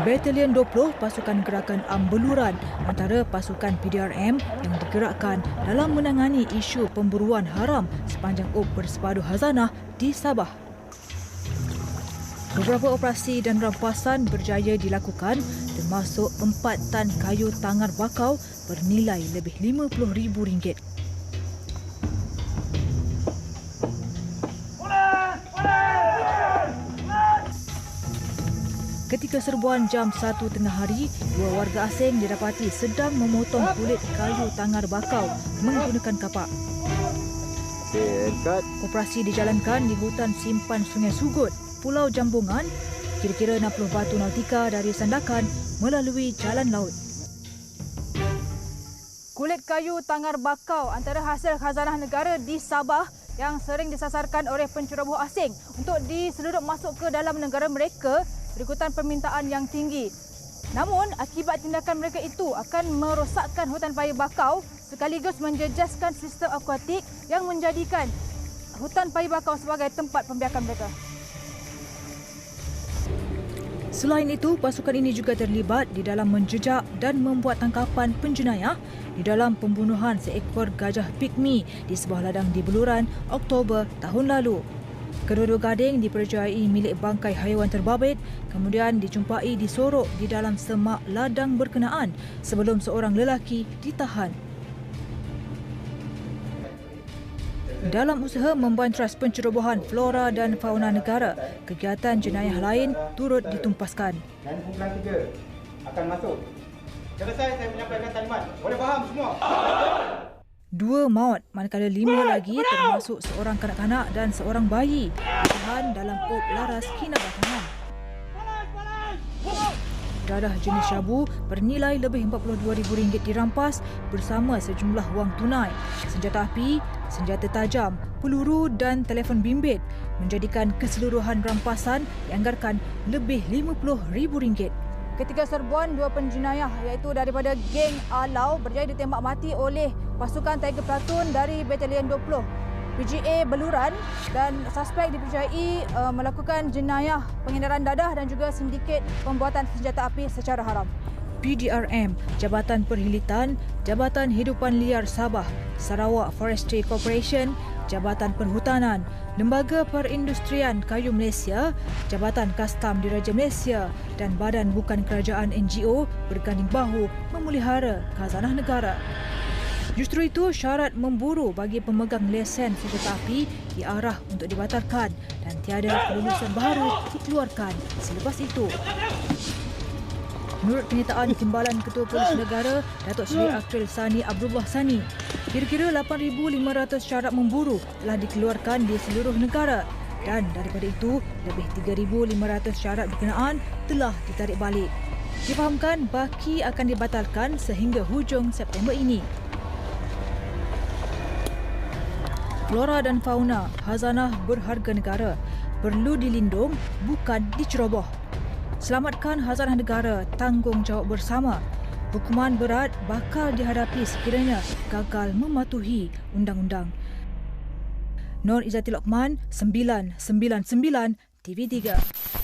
Batalion 20 pasukan gerakan Beluran antara pasukan PDRM yang digerakkan dalam menangani isu pemburuan haram sepanjang Up Bersepadu Khazanah di Sabah. Beberapa operasi dan rampasan berjaya dilakukan termasuk 4 tan kayu tangar bakau bernilai lebih RM50,000. Ketika serbuan jam 1 tengah hari, 2 warga asing didapati sedang memotong kulit kayu tangar bakau menggunakan kapak. Operasi dijalankan di hutan simpan Sungai Sugut, Pulau Jambungan, kira-kira 60 batu nautika dari Sandakan melalui jalan laut. Kulit kayu tangar bakau antara hasil khazanah negara di Sabah yang sering disasarkan oleh penceroboh asing untuk diseludup masuk ke dalam negara mereka berikutan permintaan yang tinggi. Namun, akibat tindakan mereka itu akan merosakkan hutan paya bakau sekaligus menjejaskan sistem akuatik yang menjadikan hutan paya bakau sebagai tempat pembiakan mereka. Selain itu, pasukan ini juga terlibat di dalam menjejak dan membuat tangkapan penjenayah di dalam pembunuhan seekor gajah pigmi di sebuah ladang di Beluran, Oktober tahun lalu. Kedua-dua gading dipercayai milik bangkai haiwan terbabit, kemudian dijumpai disorok di dalam semak ladang berkenaan sebelum seorang lelaki ditahan. Dalam usaha membantras pencerobohan flora dan fauna negara, kegiatan jenayah lain turut ditumpaskan. Dan kumpulan 3 akan masuk. Selesai saya menyampaikan talimat. Boleh faham semua? 2 maut manakala 5 lagi termasuk seorang kanak-kanak dan seorang bayi ditahan dalam Up Laras Kinabatangan. Dadah jenis syabu bernilai lebih RM42,000 dirampas bersama sejumlah wang tunai, senjata api, senjata tajam, peluru dan telefon bimbit, menjadikan keseluruhan rampasan dianggarkan lebih RM50,000. Ketika serbuan 2 penjenayah iaitu daripada geng Alau berjaya ditembak mati oleh pasukan Tiger Platoon dari Batalion 20 PGA Beluran dan suspek dipercayai melakukan jenayah pengedaran dadah dan juga sindiket pembuatan senjata api secara haram. PDRM, Jabatan Perhilitan, Jabatan Hidupan Liar Sabah, Sarawak Forestry Corporation, Jabatan Perhutanan, Lembaga Perindustrian Kayu Malaysia, Jabatan Kastam Diraja Malaysia dan Badan Bukan Kerajaan NGO berganding bahu memelihara khazanah negara. Justru itu, syarat memburu bagi pemegang lesen senjata api diarah untuk dibatalkan dan tiada kelulusan baru dikeluarkan selepas itu. Menurut kenyataan Timbalan Ketua Polis Negara, Datuk Seri Aktril Sani Abdullah Sani, kira-kira 8,500 syarat memburu telah dikeluarkan di seluruh negara dan daripada itu, lebih 3,500 syarat berkenaan telah ditarik balik. Difahamkan baki akan dibatalkan sehingga hujung September ini. Flora dan fauna, khazanah berharga negara, perlu dilindung bukan diceroboh. Selamatkan khazanah negara, tanggungjawab bersama. Hukuman berat bakal dihadapi sekiranya gagal mematuhi undang-undang. Nur Izzati Lokman, 999 TV3.